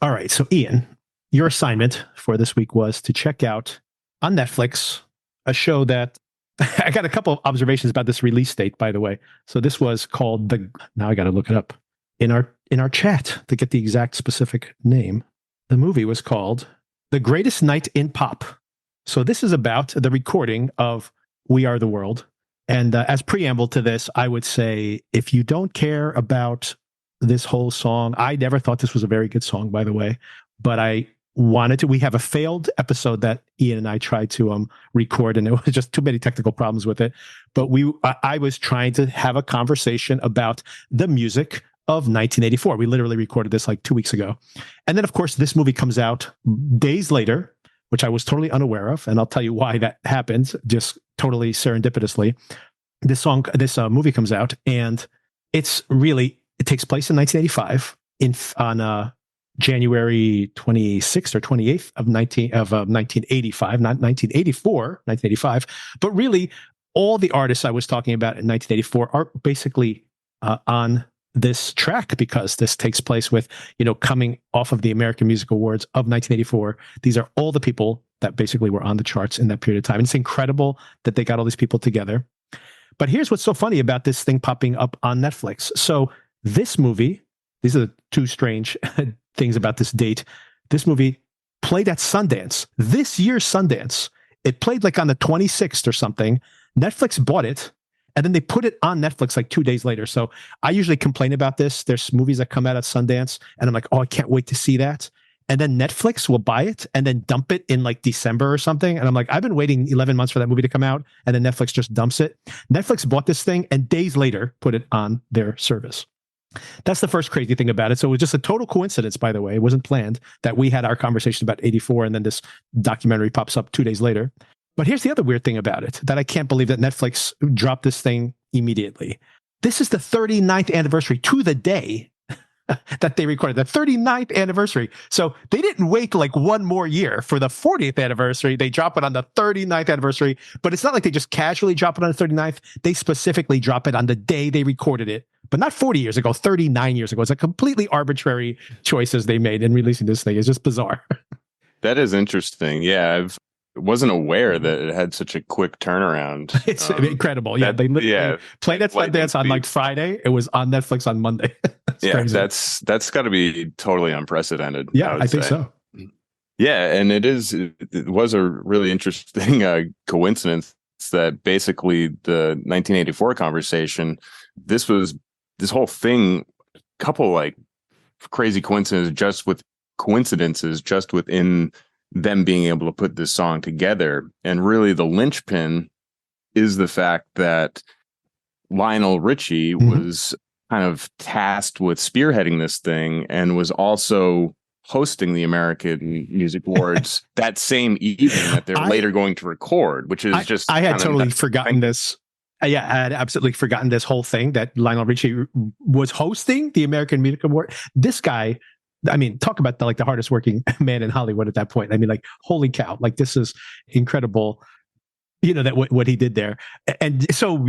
All right. So, Ian, your assignment for this week was to check out on Netflix a show that I got a couple of observations about this release date, by the way. So this was called now I got to look it up in our chat to get the exact specific name. The movie was called The Greatest Night in Pop. So this is about the recording of We Are the World. And as preamble to this, I would say if you don't care about this whole song, I never thought this was a very good song, by the way, but I wanted to. We have a failed episode that Ian and I tried to record, and it was just too many technical problems with it. But I was trying to have a conversation about the music of 1984. We literally recorded this like 2 weeks ago. And then, of course, this movie comes out days later, which I was totally unaware of. And I'll tell you why that happened, just totally serendipitously. This movie comes out, and it takes place in 1985 on January 26th or 28th of 1985, not 1984, 1985. But really, all the artists I was talking about in 1984 are basically on this track, because this takes place with, coming off of the American Music Awards of 1984. These are all the people that basically were on the charts in that period of time. And it's incredible that they got all these people together. But here's what's so funny about this thing popping up on Netflix. So this movie, these are the two strange things about this date. This movie played at Sundance, this year's Sundance. It played like on the 26th or something. Netflix bought it, and then they put it on Netflix like 2 days later. So I usually complain about this. There's movies that come out at Sundance, and I'm like, oh, I can't wait to see that. And then Netflix will buy it and then dump it in like December or something. And I'm like, I've been waiting 11 months for that movie to come out, and then Netflix just dumps it. Netflix bought this thing and days later put it on their service. That's the first crazy thing about it. So it was just a total coincidence, by the way. It wasn't planned that we had our conversation about 84, and then this documentary pops up 2 days later. But here's the other weird thing about it, that I can't believe that Netflix dropped this thing immediately. This is the 39th anniversary to the day that they recorded, the 39th anniversary. So they didn't wait like one more year for the 40th anniversary. They drop it on the 39th anniversary, but it's not like they just casually drop it on the 39th. They specifically drop it on the day they recorded it, but not 40 years ago, 39 years ago. It's a completely arbitrary choices they made in releasing this thing. It's just bizarre. That is interesting. Yeah, wasn't aware that it had such a quick turnaround. It's incredible. Yeah, they played at Sundance on like Friday. It was on Netflix on Monday. Crazy. That's got to be totally unprecedented. Yeah, I think so. Yeah, and it was a really interesting coincidence that basically the 1984 conversation, this whole thing, a couple like crazy coincidences just within them being able to put this song together. And really the linchpin is the fact that Lionel Richie was kind of tasked with spearheading this thing, and was also hosting the American Music Awards that same evening that they're later going to record, which is I had totally forgotten this. Yeah, I had absolutely forgotten this whole thing, that Lionel Richie was hosting the American Music Award. This guy, I mean, talk about the hardest working man in Hollywood at that point. I mean, like, holy cow, like this is incredible, that what he did there. And so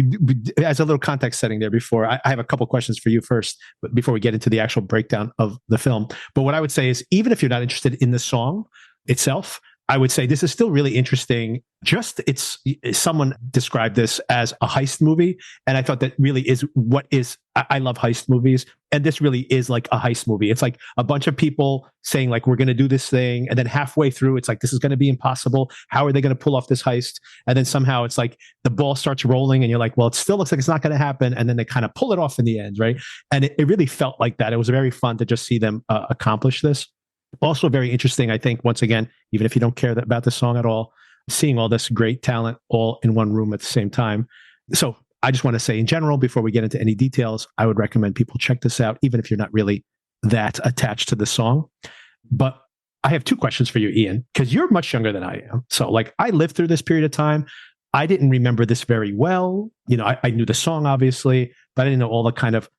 as a little context setting there before, I have a couple questions for you first, but before we get into the actual breakdown of the film. But what I would say is, even if you're not interested in the song itself, I would say this is still really interesting. Someone described this as a heist movie, and I thought that really is what is. I love heist movies, and this really is like a heist movie. It's like a bunch of people saying like, we're going to do this thing, and then halfway through, it's like, this is going to be impossible. How are they going to pull off this heist? And then somehow it's like the ball starts rolling, and you're like, well, it still looks like it's not going to happen, and then they kind of pull it off in the end, right? And it really felt like that. It was very fun to just see them accomplish this. Also very interesting, I think, once again, even if you don't care about the song at all, seeing all this great talent all in one room at the same time. So I just want to say, in general, before we get into any details, I would recommend people check this out, even if you're not really that attached to the song. But I have two questions for you, Ian, because you're much younger than I am. So like, I lived through this period of time. I didn't remember this very well. I knew the song, obviously, but I didn't know all the kind of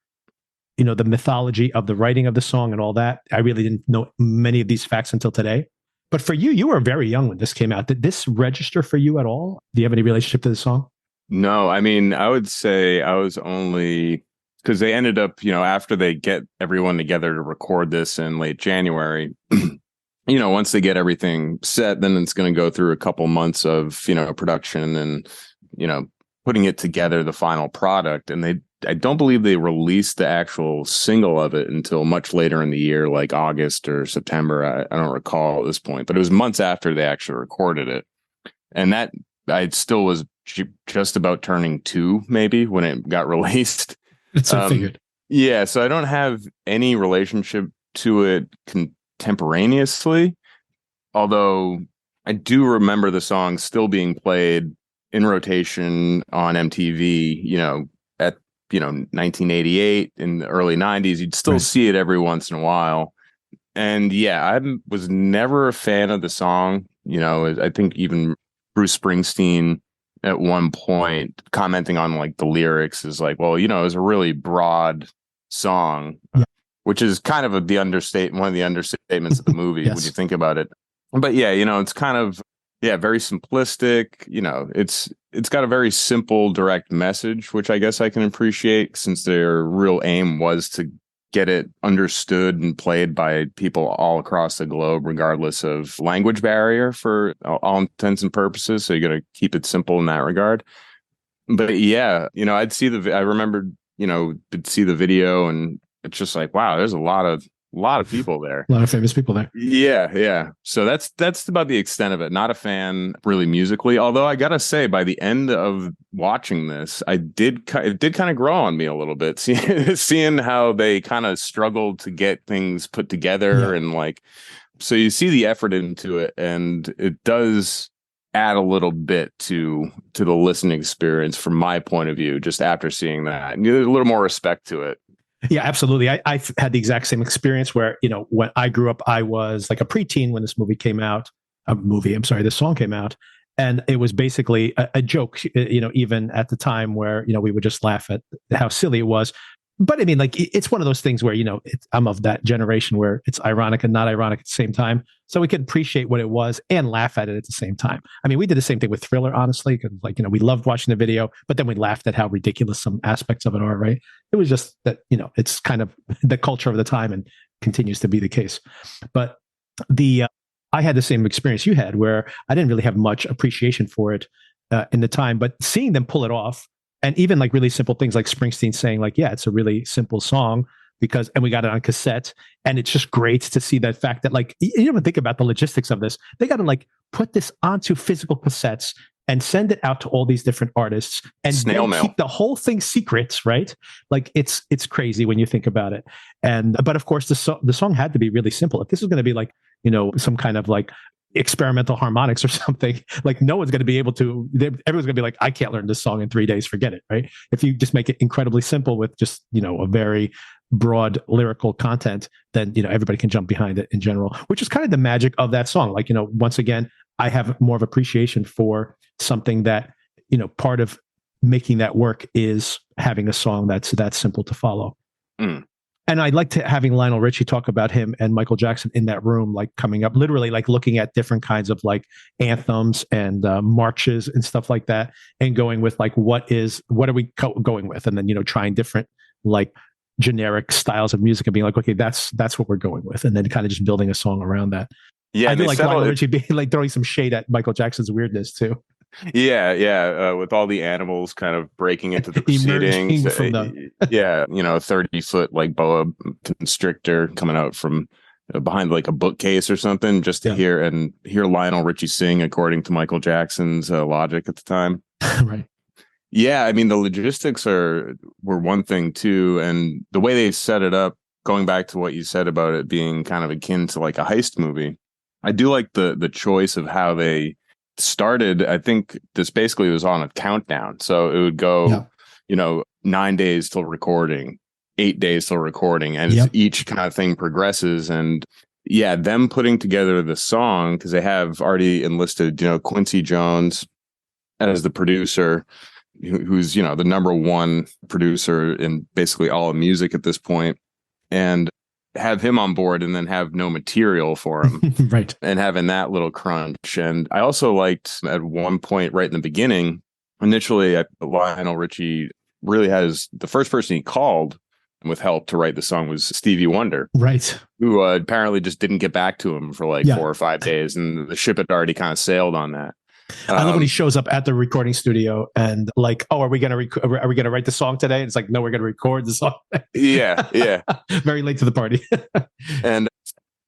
the mythology of the writing of the song and all that. I really didn't know many of these facts until today. But for you, you were very young when this came out. Did this register for you at all? Do you have any relationship to the song? No, I mean, I would say I was only because they ended up, after they get everyone together to record this in late January, once they get everything set, then it's going to go through a couple months of, production and, putting it together, the final product. And I don't believe they released the actual single of it until much later in the year, like August or September. I don't recall at this point, but it was months after they actually recorded it. And that I still was just about turning 2, maybe, when it got released. It's I figured. Yeah, so I don't have any relationship to it contemporaneously, although I do remember the song still being played in rotation on MTV, at 1988 in the early 90s. You'd still see it every once in a while. And yeah, I was never a fan of the song. I think even Bruce Springsteen at one point commenting on like the lyrics is like, well, it was a really broad song, which is kind of one of the understatements of the movie when you think about it. But yeah, it's kind of, very simplistic. It's got a very simple, direct message, which I guess I can appreciate, since their real aim was to get it understood and played by people all across the globe, regardless of language barrier, for all intents and purposes. So you got to keep it simple in that regard. But yeah, I remember, to see the video, and it's just like, wow, there's a lot of people there. A lot of famous people there. Yeah. So that's about the extent of it. Not a fan really musically, although I gotta say, by the end of watching this, it did kind of grow on me a little bit, seeing how they kind of struggled to get things put together, and like, so you see the effort into it, and it does add a little bit to the listening experience from my point of view, just after seeing that, and a little more respect to it. Yeah, absolutely. I've had the exact same experience where, when I grew up, I was like a preteen when this song came out. And it was basically a joke, even at the time, where, we would just laugh at how silly it was. But I mean, like, it's one of those things where, I'm of that generation where it's ironic and not ironic at the same time. So we could appreciate what it was and laugh at it at the same time. I mean, we did the same thing with Thriller, honestly, because we loved watching the video, but then we laughed at how ridiculous some aspects of it are, right? It was just that, it's kind of the culture of the time and continues to be the case. But I had the same experience you had, where I didn't really have much appreciation for it in the time, but seeing them pull it off, and even like really simple things like Springsteen saying like, yeah, it's a really simple song and we got it on cassette. And it's just great to see that fact that, like, you even think about the logistics of this. They got to like put this onto physical cassettes and send it out to all these different artists and snail mail, keep the whole thing secret, right? Like, it's crazy when you think about it. But of course the song had to be really simple. If this was going to be like, some kind of like experimental harmonics or something, like, no one's going to be able to, everyone's going to be like, I can't learn this song in 3 days, forget it, right? If you just make it incredibly simple with just, a very broad lyrical content, then, everybody can jump behind it in general, which is kind of the magic of that song. Like, once again, I have more of appreciation for something that, part of making that work is having a song that's that simple to follow. And I liked having Lionel Richie talk about him and Michael Jackson in that room, like coming up, literally like looking at different kinds of like anthems and marches and stuff like that, and going with like, what are we going with? And then, trying different like generic styles of music and being like, okay, that's what we're going with. And then kind of just building a song around that. Yeah. I do like Lionel Richie being like throwing some shade at Michael Jackson's weirdness too. Yeah. With all the animals kind of breaking into the proceedings. 30-foot like boa constrictor coming out from behind like a bookcase or something, just to hear Lionel Richie sing according to Michael Jackson's logic at the time. Right. Yeah, I mean, the logistics were one thing too, and the way they set it up, going back to what you said about it being kind of akin to like a heist movie, I do like the choice of how they started. I think this basically was on a countdown, so it would go 9 days till recording, 8 days till recording, and each kind of thing progresses. And them putting together the song, because they have already enlisted Quincy Jones as the producer, who's the number one producer in basically all of music at this point, and have him on board and then have no material for him. Right. And having that little crunch. And I also liked at one point right in the beginning, initially Lionel Richie really has the first person he called with help to write the song was Stevie Wonder, Right. who apparently just didn't get back to him for like Yeah. 4 or 5 days, and the ship had already kind of sailed on that. I love when he shows up at the recording studio and like, oh, are we gonna write the song today? And it's like, no, we're gonna record the song. Yeah. Very late to the party. And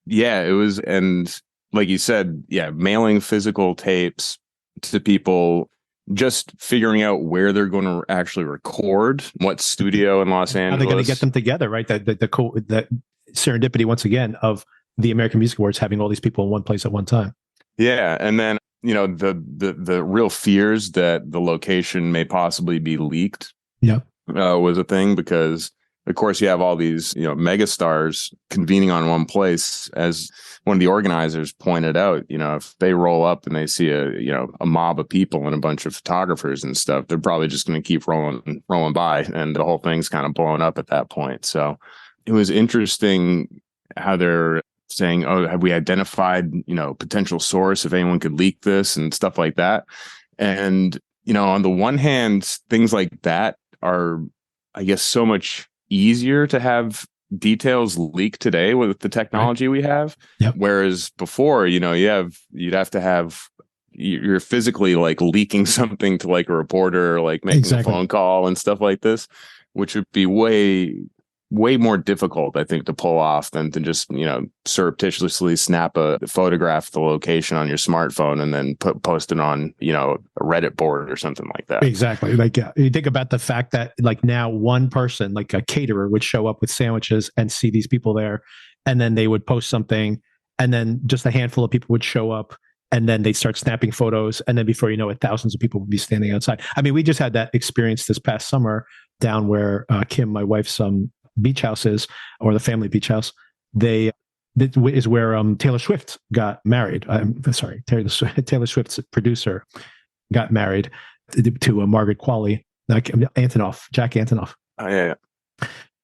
yeah, it was, and like you said, yeah, mailing physical tapes to people, just figuring out where they're going to actually record, what studio in Los Angeles. How they're going to get them together, right? The serendipity once again of the American Music Awards having all these people in one place at one time. Yeah, and then the real fears that the location may possibly be leaked. Yeah, was a thing, because of course you have all these megastars convening on one place. As one of the organizers pointed out, if they roll up and they see a mob of people and a bunch of photographers and stuff, they're probably just going to keep rolling by, and the whole thing's kind of blown up at that point. So it was interesting how they're saying, oh, have we identified potential source, if anyone could leak this and stuff like that. And on the one hand, things like that are, I guess, so much easier to have details leak today with the technology we have. Yep. Whereas before, you'd have to have, you're physically like leaking something to like a reporter, or like making a phone call and stuff like this, which would be way more difficult, I think, to pull off than to just, surreptitiously snap a photograph of the location on your smartphone and then post it on, a Reddit board or something like that. Exactly. Like, you think about the fact that like now one person, like a caterer, would show up with sandwiches and see these people there, and then they would post something, and then just a handful of people would show up, and then they'd start snapping photos, and then before you know it, thousands of people would be standing outside. I mean, we just had that experience this past summer down where Kim, my wife's beach houses, or the family beach house, is where Taylor Swift got married. Sorry, Taylor Swift's producer got married to Margaret Qualley, Jack Antonoff. Oh yeah.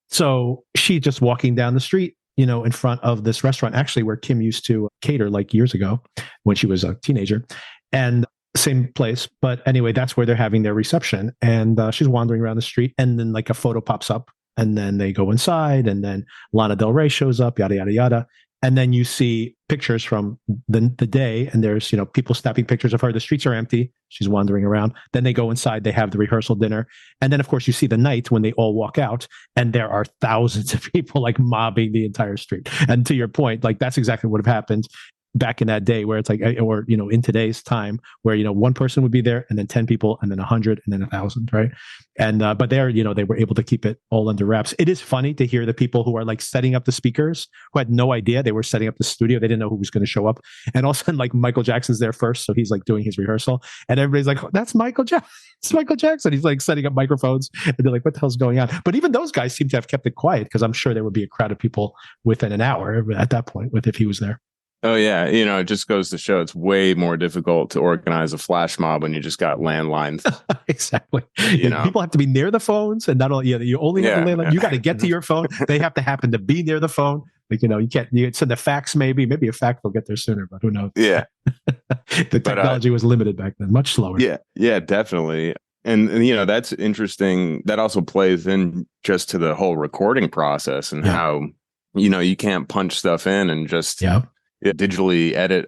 So she just walking down the street, in front of this restaurant, actually where Kim used to cater like years ago when she was a teenager, and same place. But anyway, that's where they're having their reception, and she's wandering around the street, and then like a photo pops up. And then they go inside, and then Lana Del Rey shows up, yada, yada, yada. And then you see pictures from the day, and there's, people snapping pictures of her. The streets are empty. She's wandering around. Then they go inside. They have the rehearsal dinner. And then, of course, you see the night when they all walk out, and there are thousands of people like mobbing the entire street. And to your point, like that's exactly what would have happened back in that day, where it's like, or, in today's time where, one person would be there, and then 10 people, and then 100, and then 1,000. Right. And, but there, they were able to keep it all under wraps. It is funny to hear the people who are like setting up the speakers, who had no idea they were setting up the studio. They didn't know who was going to show up. And all of a sudden, like Michael Jackson's there first. So he's like doing his rehearsal, and everybody's like, oh, that's Michael Jackson. It's Michael Jackson. He's like setting up microphones, and they're like, what the hell's going on? But even those guys seem to have kept it quiet, because I'm sure there would be a crowd of people within an hour at that point if he was there. Oh yeah, it just goes to show it's way more difficult to organize a flash mob when you just got landlines. Exactly. People have to be near the phones, and not only you only have the landline. You got to get to your phone. They have to happen to be near the phone. Like you can't send a fax. Maybe a fax will get there sooner, but who knows? Yeah. The technology was limited back then, much slower. Yeah, definitely. And that's interesting. That also plays in just to the whole recording process, and how you can't punch stuff in and just digitally edit.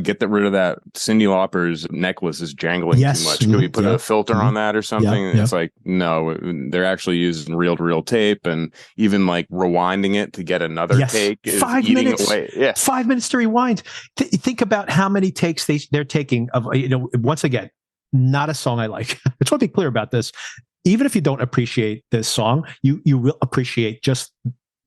Get rid of that. Cyndi Lauper's necklace is jangling too much. Can we put a filter on that or something? It's like, no, they're actually using reel-to-reel tape, and even like rewinding it to get another take is 5 eating minutes away. Yeah, 5 minutes to rewind. Think about how many takes they're taking of. Once again, not a song I like. I just want to be clear about this. Even if you don't appreciate this song, you will appreciate just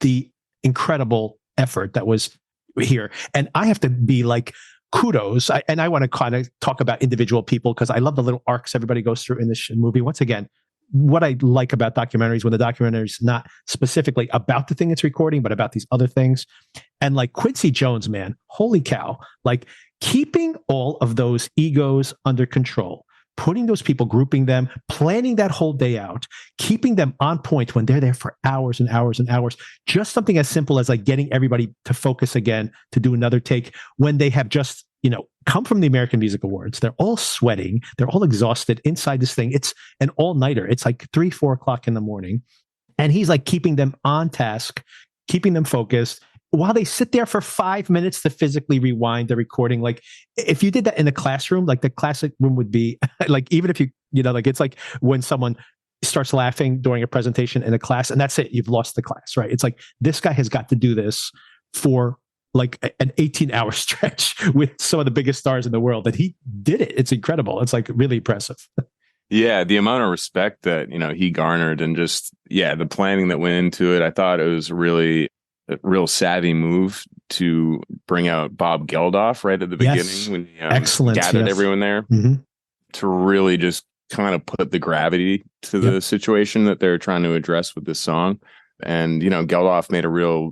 the incredible effort that was here. And I have to be like, kudos. And I want to kind of talk about individual people, because I love the little arcs everybody goes through in this movie. Once again, what I like about documentaries, when the documentary is not specifically about the thing it's recording, but about these other things. And like Quincy Jones, man, holy cow, like keeping all of those egos under control, putting those people, grouping them, planning that whole day out, keeping them on point when they're there for hours and hours and hours. Just something as simple as like getting everybody to focus again, to do another take when they have just, come from the American Music Awards. They're all sweating. They're all exhausted inside this thing. It's an all-nighter. It's like 3, 4 o'clock in the morning. And he's like keeping them on task, keeping them focused while they sit there for 5 minutes to physically rewind the recording. Like if you did that in a classroom, like the classic room would be like, even if like it's like when someone starts laughing during a presentation in a class and that's it, you've lost the class, right? It's like this guy has got to do this for like an 18-hour stretch with some of the biggest stars in the world, and he did it. It's incredible. It's like really impressive. Yeah, the amount of respect that, he garnered and just, the planning that went into it. I thought it was really a real savvy move to bring out Bob Geldof right at the beginning when he gathered everyone there to really just kind of put the gravity to the situation that they're trying to address with this song. And, Geldof made a real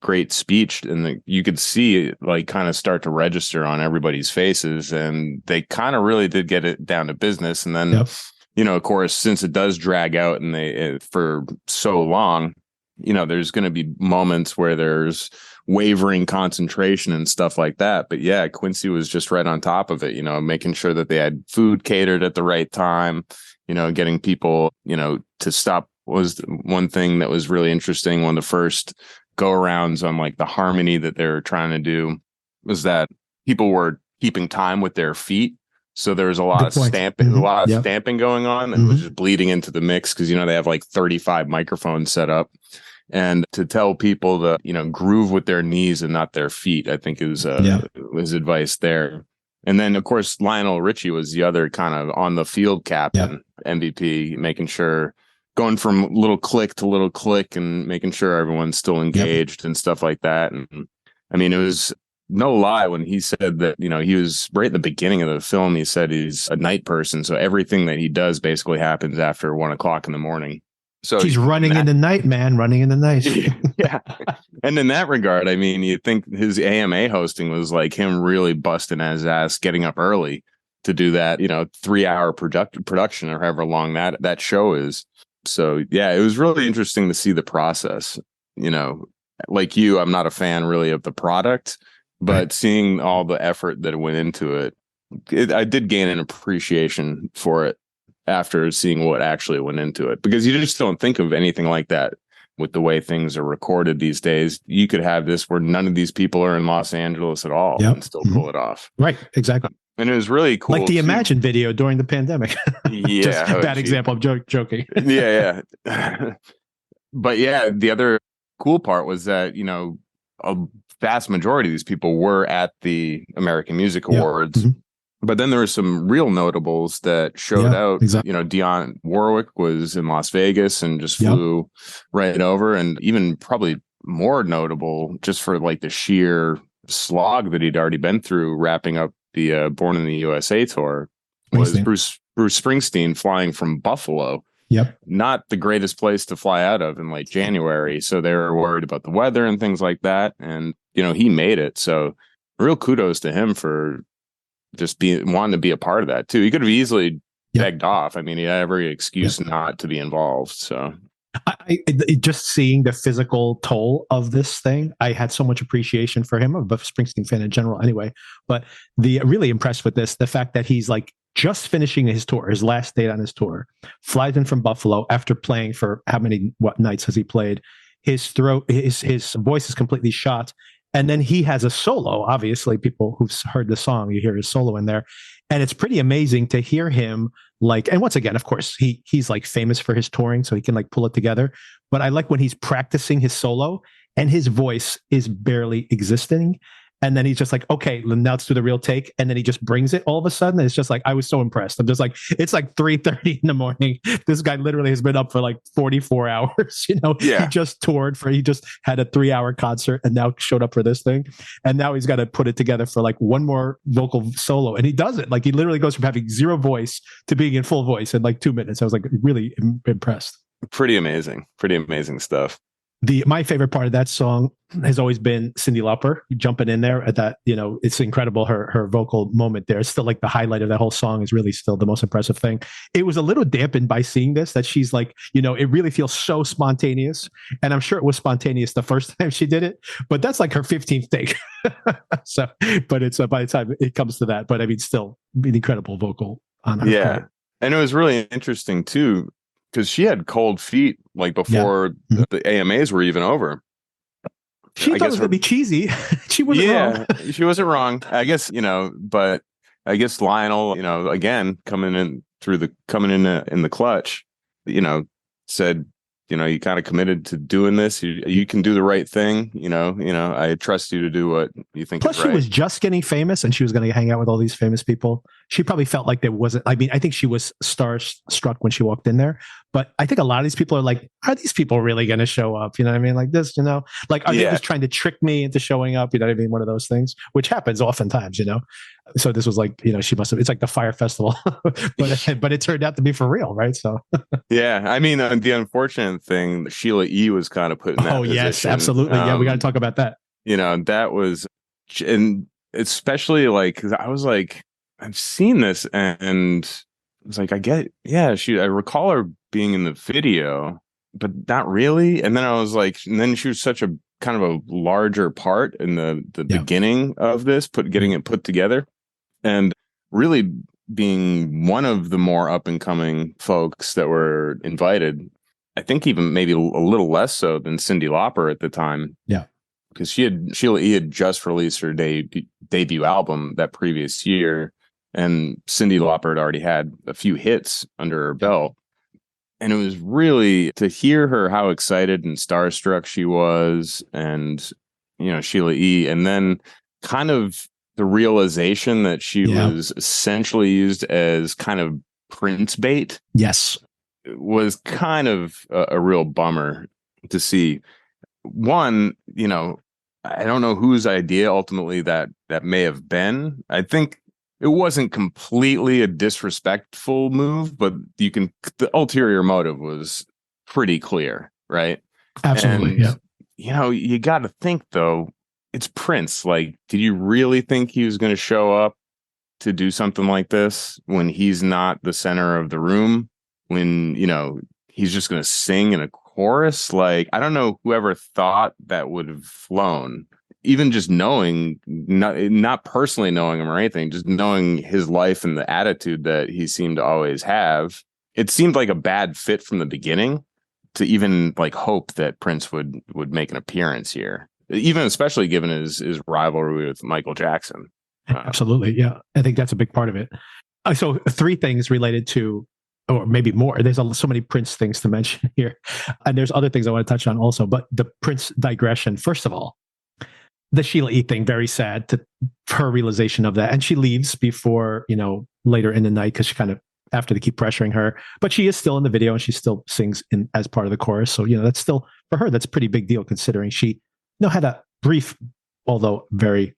great speech, and you could see it like kind of start to register on everybody's faces, and they kind of really did get it down to business. And then of course, since it does drag out and for so long, there's going to be moments where there's wavering concentration and stuff like that. But Quincy was just right on top of it, making sure that they had food catered at the right time, getting people, to stop was one thing that was really interesting. One of the first go arounds on like the harmony that they were trying to do was that people were keeping time with their feet. So there was a lot of stamping, stamping going on that was just bleeding into the mix because, they have like 35 microphones set up. And to tell people to, groove with their knees and not their feet, I think was advice there. And then, of course, Lionel Richie was the other kind of on the field captain, MVP, making sure going from little click to little click and making sure everyone's still engaged and stuff like that. And I mean, it was no lie when he said that, he was right at the beginning of the film. He said he's a night person. So everything that he does basically happens after 1 o'clock in the morning. So he's running in the night, man, running in the night. Yeah. And in that regard, I mean, you think his AMA hosting was like him really busting his ass, getting up early to do that, 3-hour production or however long that show is. So, it was really interesting to see the process. Like you, I'm not a fan really of the product, but seeing all the effort that went into it, I did gain an appreciation for it after seeing what actually went into it, because you just don't think of anything like that with the way things are recorded these days. You could have this where none of these people are in Los Angeles at all and still pull it off. Right. Exactly. And it was really cool. Like the Imagine video during the pandemic. Yeah. Just bad example. I'm joking. Yeah. But the other cool part was that, a vast majority of these people were at the American Music Awards. But then there were some real notables that showed out. Exactly. Dionne Warwick was in Las Vegas and just flew right over. And even probably more notable just for like the sheer slog that he'd already been through wrapping up the Born in the USA tour was Bruce Springsteen flying from Buffalo. Not the greatest place to fly out of in like January. So they were worried about the weather and things like that. And, he made it. So real kudos to him for just wanting to be a part of that too. He could have easily begged off. I mean, he had every excuse not to be involved. So I just seeing the physical toll of this thing, I had so much appreciation for him. I'm a Springsteen fan in general anyway, but really impressed with this, the fact that he's like just finishing his tour, his last date on his tour, flies in from Buffalo after playing for what nights has he played? His throat, his voice is completely shot. And then he has a solo. Obviously, people who've heard the song, you hear his solo in there. And it's pretty amazing to hear him like, and once again, of course, he's like famous for his touring, so he can like pull it together. But I like when he's practicing his solo and his voice is barely existing. And then he's just like, okay, now let's do the real take. And then he just brings it all of a sudden. It's just like, I was so impressed. I'm just like, it's like 3:30 in the morning. This guy literally has been up for like 44 hours. He just toured he just had a 3-hour concert and now showed up for this thing. And now he's got to put it together for like one more vocal solo. And he does it. Like he literally goes from having zero voice to being in full voice in like 2 minutes. I was like really impressed. Pretty amazing stuff. My favorite part of that song has always been Cyndi Lauper jumping in there at that. It's incredible. Her vocal moment there. It's still like the highlight of that whole song is really still the most impressive thing. It was a little dampened by seeing this, that she's like, it really feels so spontaneous. And I'm sure it was spontaneous the first time she did it, but that's like her 15th take. So, but it's by the time it comes to that, but I mean, still an incredible vocal on her part. And it was really interesting too, because she had cold feet like before the AMAs were even over. She thought it was going to be cheesy. She wasn't wrong. She wasn't wrong. I guess, but I guess Lionel, again, coming in in the clutch, said, you kind of committed to doing this. You can do the right thing. I trust you to do what you think is right. Plus, she was just getting famous and she was going to hang out with all these famous people. She probably felt like there wasn't, I think she was starstruck when she walked in there. But I think a lot of these people are like, are these people really going to show up? You know what I mean? Like this, like, are they just trying to trick me into showing up? You know what I mean? One of those things, which happens oftentimes, So this was like, she must have, it's like the Fire Festival, but it turned out to be for real, right? So, yeah. I mean, the unfortunate thing, Sheila E. was kind of put in that position. Yes, absolutely. Yeah, we got to talk about that. That was, and especially like, 'cause I was like, I've seen this and I was like, I recall her being in the video, but not really. And then I was like, and then she was such a kind of a larger part in the beginning of this, getting it put together, and really being one of the more up and coming folks that were invited. I think even maybe a little less so than Cyndi Lauper at the time. Yeah. Because Sheila E. had just released her debut album that previous year, and Cyndi Lauper had already had a few hits under her belt. And it was really to hear her, how excited and starstruck she was, and, Sheila E. And then kind of the realization that she was essentially used as kind of Prince bait. Yes. Was kind of a real bummer to see. One, I don't know whose idea ultimately that may have been. I think it wasn't completely a disrespectful move, but the ulterior motive was pretty clear, right? Absolutely. And, you got to think though, it's Prince. Like, did you really think he was going to show up to do something like this when he's not the center of the room? When, he's just going to sing in a chorus? Like, I don't know whoever thought that would have flown. Even just knowing, not personally knowing him or anything, just knowing his life and the attitude that he seemed to always have, it seemed like a bad fit from the beginning to even like hope that Prince would make an appearance here, even especially given his rivalry with Michael Jackson. Absolutely. Yeah. I think that's a big part of it. So 3 things related to, or maybe more. There's so many Prince things to mention here. And there's other things I want to touch on also, but the Prince digression, first of all, the Sheila E. thing, very sad to her realization of that. And she leaves before, later in the night, because she kind of, after they keep pressuring her, but she is still in the video and she still sings as part of the chorus. So, that's still, for her, that's a pretty big deal considering she, had a brief, although very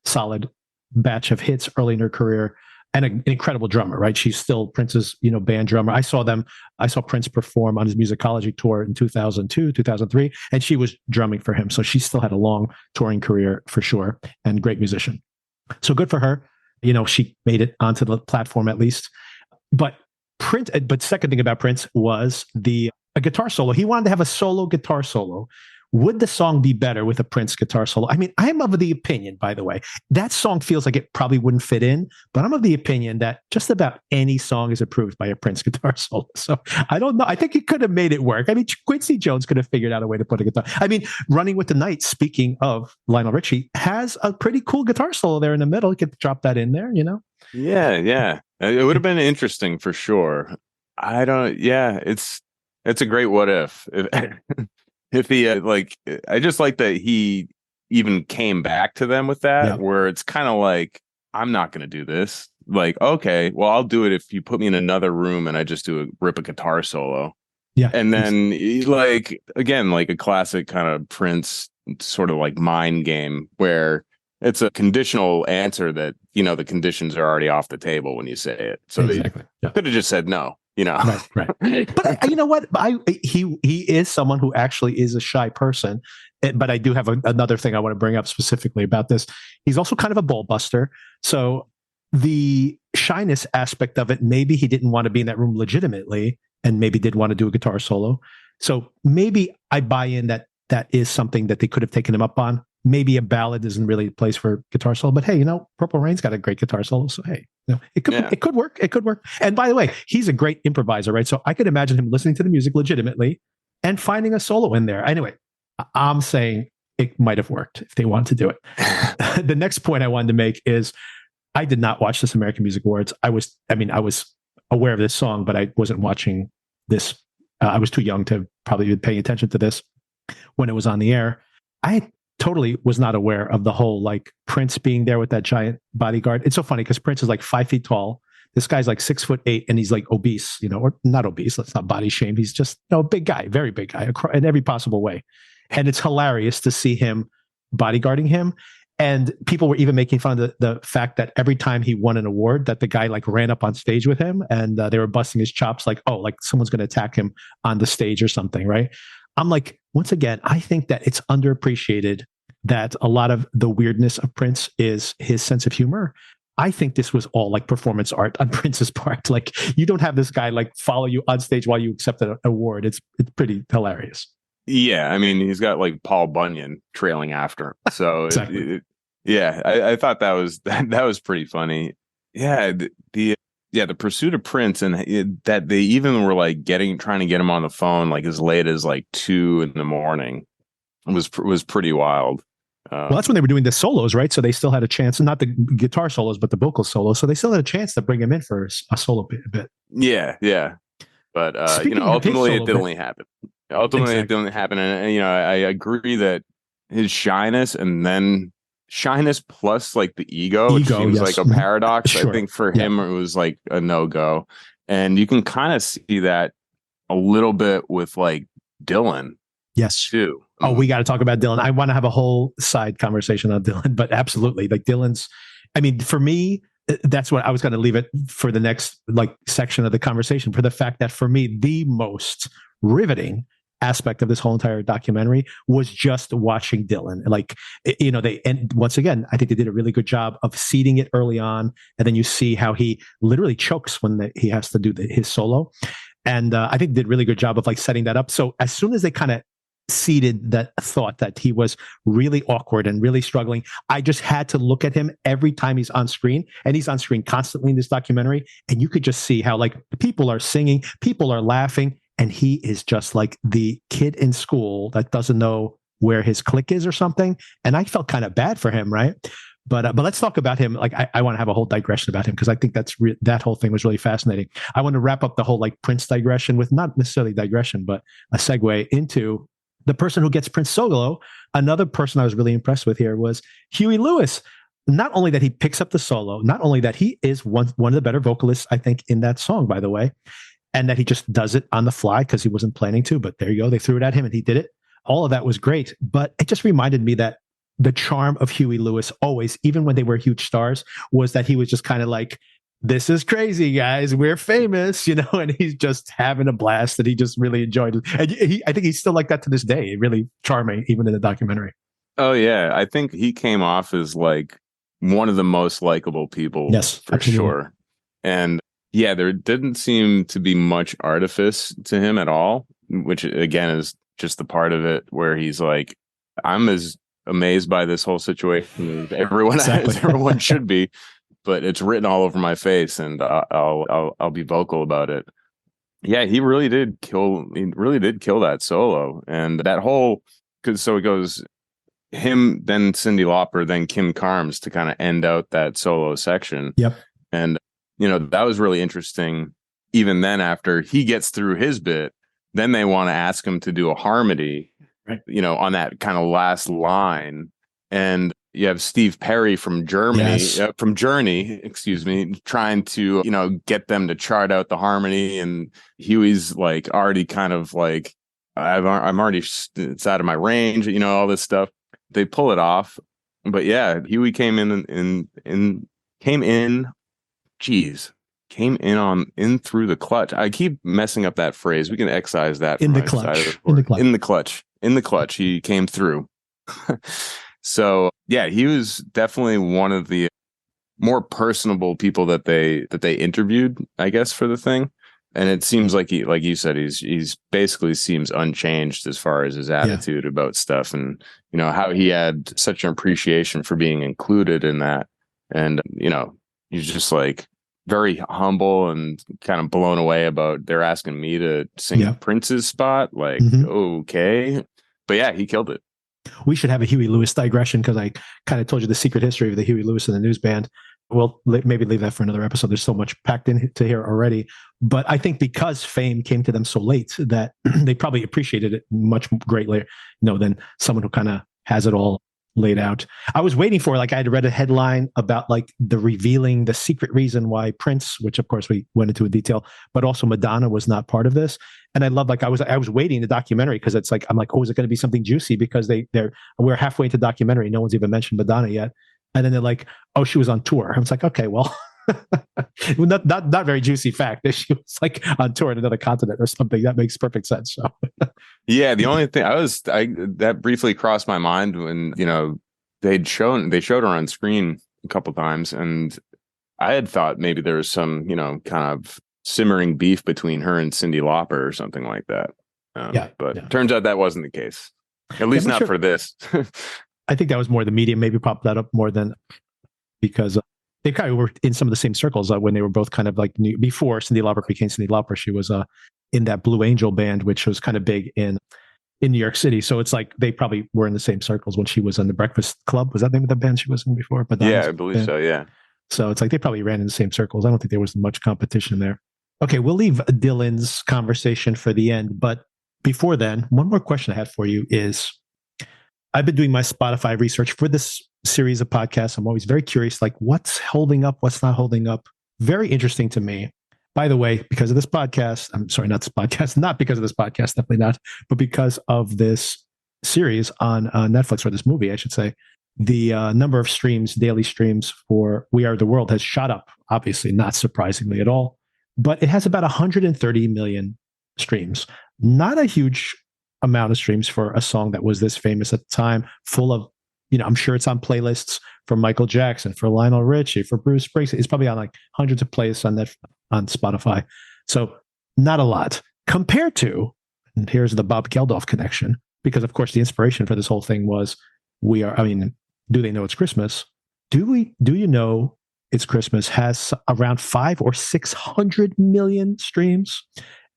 solid batch of hits early in her career, and an incredible drummer, right? She's still Prince's, band drummer. I saw Prince perform on his musicology tour in 2002, 2003, and she was drumming for him. So she still had a long touring career for sure, and great musician. So good for her. She made it onto the platform at least. But second thing about Prince was a guitar solo. He wanted to have a solo guitar solo. Would the song be better with a Prince guitar solo? I mean, I'm of the opinion, by the way, that song feels like it probably wouldn't fit in, but I'm of the opinion that just about any song is approved by a Prince guitar solo. So I don't know. I think he could have made it work. I mean, Quincy Jones could have figured out a way to put a guitar. I mean, Running with the Night, speaking of Lionel Richie, has a pretty cool guitar solo there in the middle. You could drop that in there, Yeah. It would have been interesting for sure. It's a great what if. If he I just like that he even came back to them with that, where it's kind of like, I'm not going to do this. Like, okay, well, I'll do it if you put me in another room and I just rip a guitar solo. Yeah. And then again, like a classic kind of Prince sort of like mind game where it's a conditional answer that, the conditions are already off the table when you say it. So exactly. they could have just said no. Right, right. But you know what? He is someone who actually is a shy person. But I do have another thing I want to bring up specifically about this. He's also kind of a ball buster. So the shyness aspect of it, maybe he didn't want to be in that room legitimately, and maybe did want to do a guitar solo. So maybe I buy in that that is something that they could have taken him up on. Maybe a ballad isn't really a place for guitar solo, but hey, Purple Rain's got a great guitar solo, so hey, it could work. It could work. And by the way, he's a great improviser, right? So I could imagine him listening to the music legitimately and finding a solo in there. Anyway, I'm saying it might have worked if they wanted to do it. The next point I wanted to make is I did not watch this American Music Awards. I was aware of this song, but I wasn't watching this. I was too young to probably be paying attention to this when it was on the air. I totally was not aware of the whole like Prince being there with that giant bodyguard. It's so funny because Prince is like 5 feet tall. This guy's like 6'8" and he's like obese, or not obese. Let's not body shame. He's just a big guy, very big guy in every possible way. And it's hilarious to see him bodyguarding him. And people were even making fun of the fact that every time he won an award, that the guy like ran up on stage with him and they were busting his chops like, oh, like someone's going to attack him on the stage or something, right? I'm like, once again, I think that it's underappreciated that a lot of the weirdness of Prince is his sense of humor. I think this was all like performance art on Prince's part. Like you don't have this guy like follow you on stage while you accept an award. It's pretty hilarious. Yeah, I mean, he's got like Paul Bunyan trailing after him. So Exactly. I thought that was that was pretty funny. Yeah, the pursuit of Prince and that they even were like trying to get him on the phone like as late as like 2 a.m. was pretty wild. Well, that's when they were doing the solos, right? So they still had a chance, not the guitar solos, but the vocal solos. So they still had a chance to bring him in for a solo bit. Yeah. But ultimately it didn't happen. Ultimately, it didn't happen, and I agree that his shyness and then shyness plus like the ego it seems like a paradox. Sure. I think for him it was like a no-go, and you can kind of see that a little bit with like Dylan. Yes. Too. Oh, we got to talk about Dylan. I want to have a whole side conversation on Dylan, but absolutely, like Dylan's. I mean, for me, that's what I was going to leave it for the next like section of the conversation. For the fact that for me, the most riveting aspect of this whole entire documentary was just watching Dylan. Like, and once again, I think they did a really good job of seeding it early on. And then you see how he literally chokes when he has to do his solo. And I think they did a really good job of like setting that up. So as soon as they kind of seeded that thought that he was really awkward and really struggling, I just had to look at him every time he's on screen, and he's on screen constantly in this documentary. And you could just see how like people are singing, people are laughing, and he is just like the kid in school that doesn't know where his click is or something. And I felt kind of bad for him, right? But let's talk about him. Like I want to have a whole digression about him because I think that whole thing was really fascinating. I want to wrap up the whole like Prince digression with not necessarily digression, but a segue into the person who gets Prince solo. Another person I was really impressed with here was Huey Lewis. Not only that he picks up the solo, not only that he is one of the better vocalists, I think, in that song, by the way, and that he just does it on the fly because he wasn't planning to, but there you go. They threw it at him and he did it. All of that was great. But it just reminded me that the charm of Huey Lewis always, even when they were huge stars, was that he was just kind of like, this is crazy, guys. We're famous, and he's just having a blast and he just really enjoyed it. And I think he's still like that to this day. Really charming, even in the documentary. Oh, yeah. I think he came off as like one of the most likable people. Yes, for absolutely. sure. And yeah, there didn't seem to be much artifice to him at all, which again is just the part of it where he's like, I'm as amazed by this whole situation as everyone as everyone should be, but it's written all over my face, and I'll be vocal about it. Yeah, he really did kill that solo, and that whole so it goes him, then Cyndi Lauper, then Kim Carnes to kind of end out that solo section. Yep, and. That was really interesting. Even then, after he gets through his bit, then they want to ask him to do a harmony, right. On that kind of last line. And you have Steve Perry from Germany, Journey, trying to, get them to chart out the harmony. And Huey's like already kind of like, I'm already, it's out of my range, all this stuff. They pull it off. But yeah, Huey came in. Geez, came in through the clutch. I keep messing up that phrase. We can excise that In from the my side of the clutch. In the board. clutch. In the clutch. He came through. So yeah, he was definitely one of the more personable people that they interviewed, I guess, for the thing. And it seems like like you said, he's basically seems unchanged as far as his attitude about stuff, and how he had such an appreciation for being included in that. And he's just like very humble and kind of blown away about they're asking me to sing Prince's spot. Like, okay. But yeah, he killed it. We should have a Huey Lewis digression because I kind of told you the secret history of the Huey Lewis and the News Band. We'll maybe leave that for another episode. There's so much packed into here already. But I think because fame came to them so late that they probably appreciated it much greatly, than someone who kind of has it all laid out. I was waiting for, like, I had read a headline about like the secret reason why Prince, which of course we went into in detail, but also Madonna was not part of this. And I love, like, I was waiting the documentary because it's like, I'm like, oh, is it going to be something juicy? Because we're halfway into documentary. No one's even mentioned Madonna yet. And then they're like, oh, she was on tour. I was like, okay, well, not very juicy fact that she was like on tour in another continent or something. That makes perfect sense. So. Yeah, the only thing that briefly crossed my mind when they showed her on screen a couple times, and I had thought maybe there was some kind of simmering beef between her and Cyndi Lauper or something like that. But turns out that wasn't the case. At least not for this. I think that was more the media maybe popped that up more than because they kind of were in some of the same circles when they were both kind of like before Cyndi Lauper became Cyndi Lauper. She was in that Blue Angel band, which was kind of big in New York City. So it's like they probably were in the same circles when she was on the Breakfast Club. Was that the name of the band she was in before? But yeah, I believe so. Yeah. So it's like they probably ran in the same circles. I don't think there was much competition there. Okay, we'll leave Dylan's conversation for the end. But before then, one more question I had for you is, I've been doing my Spotify research for this series of podcasts. I'm always very curious, like what's holding up, what's not holding up. Very interesting to me. By the way, because of this podcast, I'm sorry, not because of this podcast, definitely not, but because of this series on Netflix, or this movie, I should say, the number of daily streams for We Are the World has shot up, obviously, not surprisingly at all. But it has about 130 million streams. Not a huge amount of streams for a song that was this famous at the time, full of, I'm sure it's on playlists for Michael Jackson, for Lionel Richie, for Bruce Springsteen. It's probably on like hundreds of playlists on Spotify. So not a lot compared to, and here's the Bob Geldof connection, because of course the inspiration for this whole thing was Do They Know It's Christmas? Do you know It's Christmas has around 500 or 600 million streams.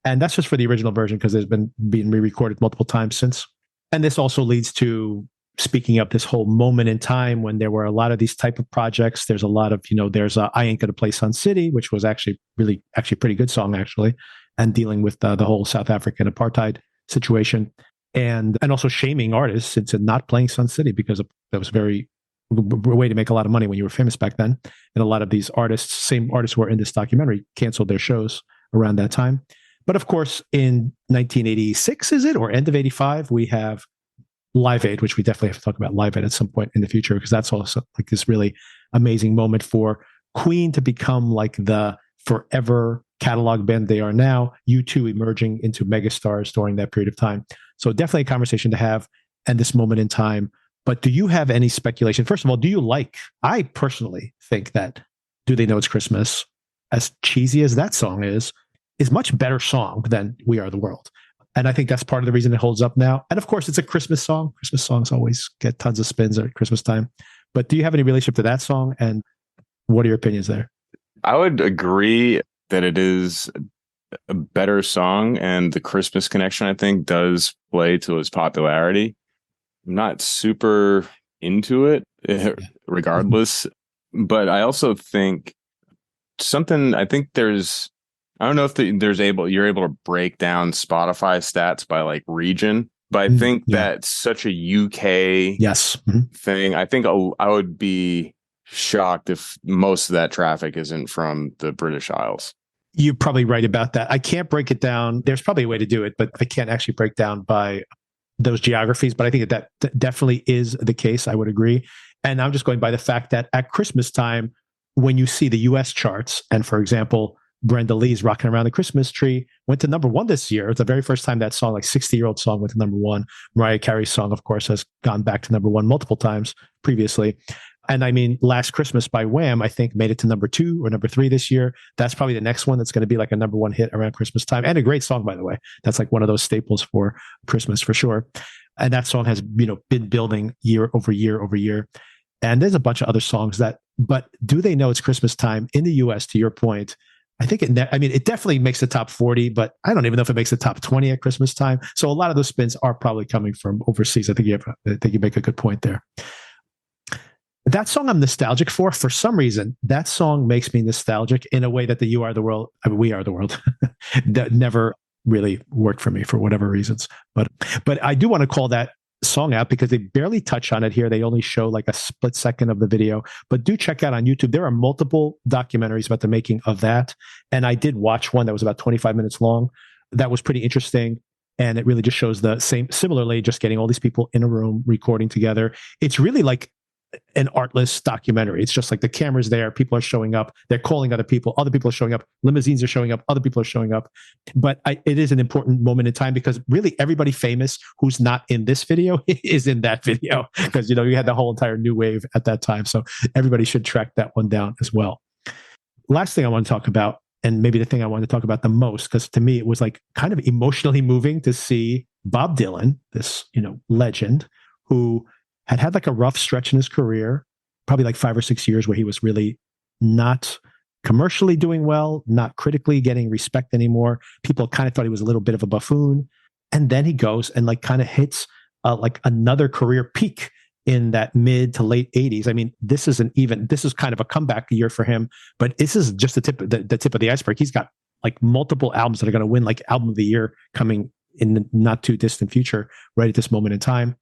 And that's just for the original version, because there's been being re-recorded multiple times since. And this also leads to, speaking of this whole moment in time when there were a lot of these type of projects, there's a lot of, there's I Ain't Gonna Play Sun City, which was actually a pretty good song, actually, and dealing with the whole South African apartheid situation, and also shaming artists into not playing Sun City, because that was a way to make a lot of money when you were famous back then. And a lot of these same artists who were in this documentary, canceled their shows around that time. But of course, in 1986, is it, or end of 85, we have Live Aid, which we definitely have to talk about Live Aid at some point in the future, because that's also like this really amazing moment for Queen to become like the forever catalog band they are now, U2 emerging into megastars during that period of time. So definitely a conversation to have and this moment in time. But do you have any speculation? First of all, I personally think that Do They Know It's Christmas, as cheesy as that song is much better song than We Are the World. And I think that's part of the reason it holds up now. And of course, it's a Christmas song. Christmas songs always get tons of spins at Christmas time. But do you have any relationship to that song? And what are your opinions there? I would agree that it is a better song, and the Christmas connection, I think, does play to its popularity. I'm not super into it, regardless. But I also think I don't know if you're able to break down Spotify stats by like region, but I think that's such a UK thing. I think I would be shocked if most of that traffic isn't from the British Isles. You're probably right about that. I can't break it down. There's probably a way to do it, but I can't actually break down by those geographies. But I think that definitely is the case. I would agree. And I'm just going by the fact that at Christmas time, when you see the US charts, and for example, Brenda Lee's Rocking Around the Christmas Tree went to number one this year. It's the very first time that song, like 60-year-old song, went to number one. Mariah Carey's song, of course, has gone back to number one multiple times previously. And I mean, Last Christmas by Wham, I think, made it to number 2 or number 3 this year. That's probably the next one that's going to be like a number one hit around Christmas time. And a great song, by the way. That's like one of those staples for Christmas for sure. And that song has, been building year over year over year. And there's a bunch of other songs but do they know it's Christmas time in the US, to your point? I think it definitely makes the top 40, but I don't even know if it makes the top 20 at Christmas time. So a lot of those spins are probably coming from overseas. I think you make a good point there. That song I'm nostalgic for. For some reason, that song makes me nostalgic in a way that the We Are the World that never really worked for me for whatever reasons. But I do want to call that song out because they barely touch on it here. They only show like a split second of the video, but do check out on YouTube. There are multiple documentaries about the making of that. And I did watch one that was about 25 minutes long. That was pretty interesting. And it really just shows similarly, just getting all these people in a room recording together. It's really like an artless documentary. It's just like the camera's there, people are showing up, they're calling other people are showing up, limousines are showing up, other people are showing up. But it is an important moment in time because really everybody famous who's not in this video is in that video because, you had the whole entire new wave at that time. So everybody should track that one down as well. Last thing I want to talk about, and maybe the thing I want to talk about the most, because to me, it was like kind of emotionally moving to see Bob Dylan, this, legend who had like a rough stretch in his career, probably like 5 or 6 years where he was really not commercially doing well, not critically getting respect anymore. People kind of thought he was a little bit of a buffoon. And then he goes and like kind of hits like another career peak in that mid to late 80s. I mean, this is kind of a comeback year for him, but this is just the tip of the iceberg. He's got like multiple albums that are going to win like album of the year coming in the not too distant future, right at this moment in time.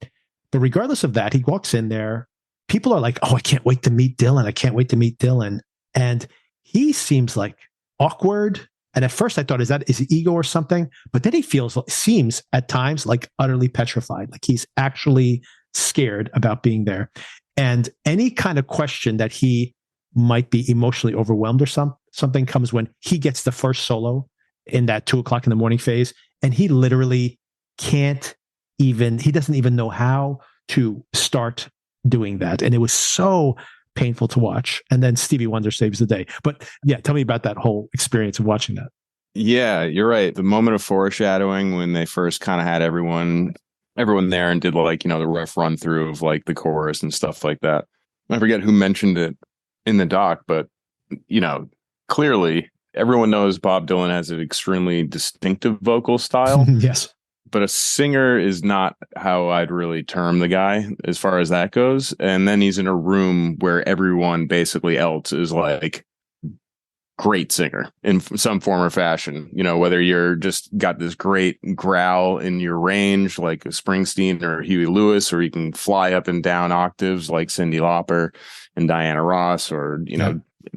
But regardless of that, he walks in there. People are like, oh, I can't wait to meet Dylan. I can't wait to meet Dylan. And he seems like awkward. And at first I thought, is his ego or something? But then he seems at times like utterly petrified. Like he's actually scared about being there. And any kind of question that he might be emotionally overwhelmed or something comes when he gets the first solo in that 2:00 in the morning phase. And he literally he doesn't even know how to start doing that. And it was so painful to watch. And then Stevie Wonder saves the day. But yeah, tell me about that whole experience of watching that. Yeah, you're right. The moment of foreshadowing when they first kind of had everyone there and did like, the rough run through of like the chorus and stuff like that. I forget who mentioned it in the doc, but clearly everyone knows Bob Dylan has an extremely distinctive vocal style. Yes. But a singer is not how I'd really term the guy as far as that goes. And then he's in a room where everyone basically else is like great singer in some form or fashion. Whether you're just got this great growl in your range like Springsteen or Huey Lewis, or you can fly up and down octaves like Cyndi Lauper and Diana Ross, or,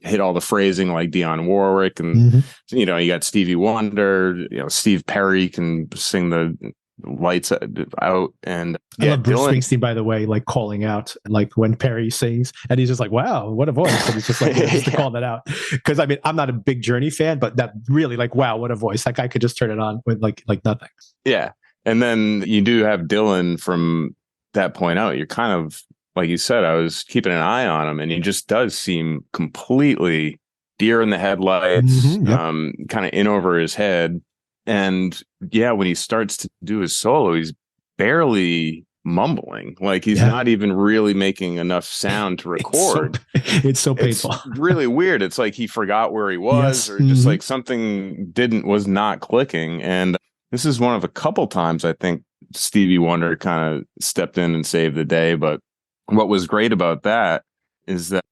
hit all the phrasing like Dionne Warwick, and you got Stevie Wonder, Steve Perry can sing the lights out. And I love Bruce Springsteen, by the way, like calling out like when Perry sings and he's just like, wow, what a voice. And it's just like just to call that out, because I mean, I'm not a big Journey fan, but that really like, wow, what a voice. That guy could just turn it on with like nothing. Yeah. And then you do have Dylan from that point out. You're kind of, like you said, I was keeping an eye on him, and he just does seem completely deer in the headlights, kind of in over his head. And yeah, when he starts to do his solo, he's barely mumbling. Like he's not even really making enough sound to record. It's so painful. It's really weird. It's like he forgot where he was, or just like something was not clicking. And this is one of a couple times I think Stevie Wonder kind of stepped in and saved the day. But what was great about that is that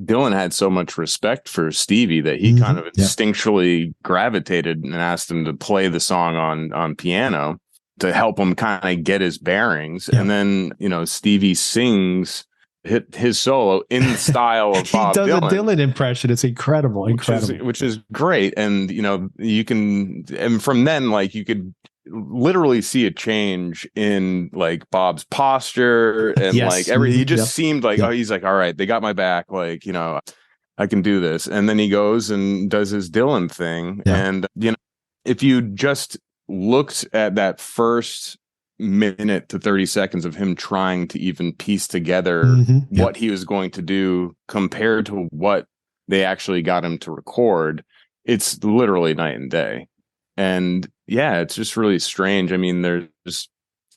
Dylan had so much respect for Stevie that he kind of instinctually gravitated and asked him to play the song on piano to help him kind of get his bearings. And then, Stevie sings his solo in the style of Bob Dylan. He does a Dylan impression. It's incredible. Which is great. And, you can, and from then, like, you could literally see a change in like Bob's posture and like everything. He just seemed like, oh, he's like, all right, they got my back. Like, I can do this. And then he goes and does his Dylan thing. Yeah. And, if you just looked at that first minute to 30 seconds of him trying to even piece together what he was going to do compared to what they actually got him to record, it's literally night and day. And yeah, it's just really strange. I mean, there's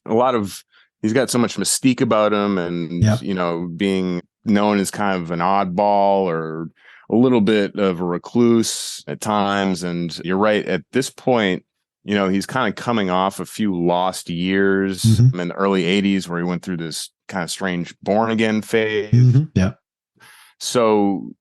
a lot of, he's got so much mystique about him, and, being known as kind of an oddball or a little bit of a recluse at times. And you're right, at this point, he's kind of coming off a few lost years in the early 80s where he went through this kind of strange born again phase. Yeah. So,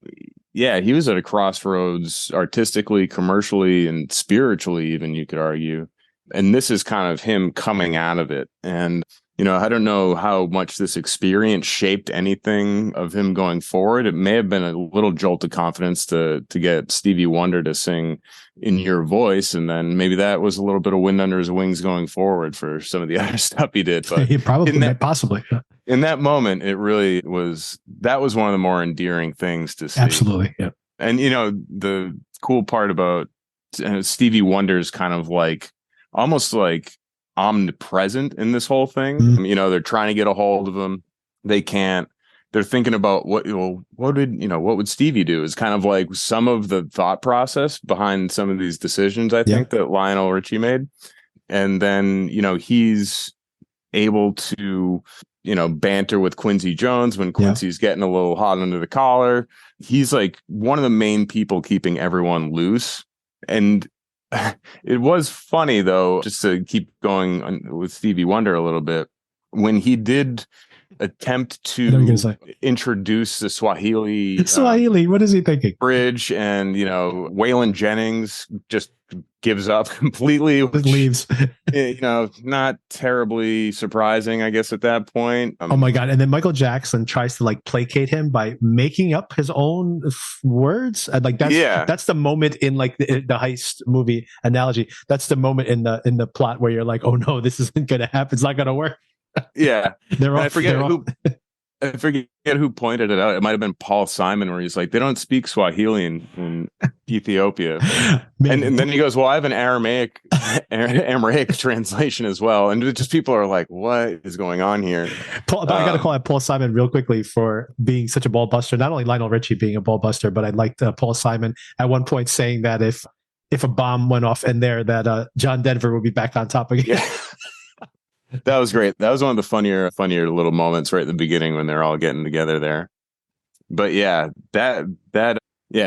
yeah, he was at a crossroads artistically, commercially, and spiritually, even, you could argue. And this is kind of him coming out of it. And, I don't know how much this experience shaped anything of him going forward. It may have been a little jolt of confidence to get Stevie Wonder to sing in your voice. And then maybe that was a little bit of wind under his wings going forward for some of the other stuff he did. But he probably, possibly. In that moment, it really was, that was one of the more endearing things to see. Absolutely. Yeah. And, the cool part about Stevie Wonder's kind of like, almost like omnipresent in this whole thing. They're trying to get a hold of him. They can't. They're thinking about what would Stevie do? Is kind of like some of the thought process behind some of these decisions, I think, that Lionel Richie made. And then, he's able to, banter with Quincy Jones when Quincy's getting a little hot under the collar. He's like one of the main people keeping everyone loose. And it was funny, though, just to keep going with Stevie Wonder a little bit, when he did attempt to introduce the Swahili. What is he thinking? Bridge, and Waylon Jennings just gives up completely, which, leaves. Not terribly surprising, I guess, at that point. Oh my God! And then Michael Jackson tries to placate him by making up his own words. And that's the moment in the heist movie analogy. That's the moment in the plot where you're like, oh no, this isn't going to happen. It's not going to work. Yeah, I forget who pointed it out. It might have been Paul Simon, where he's like, they don't speak Swahili in Ethiopia. And then he goes, well, I have an Aramaic translation as well. And just people are like, what is going on here? I got to call out Paul Simon real quickly for being such a ball buster. Not only Lionel Richie being a ball buster, but I liked Paul Simon at one point saying that if a bomb went off in there, that John Denver would be back on top again. Yeah. That was great. That was one of the funnier little moments right at the beginning when they're all getting together there. But yeah,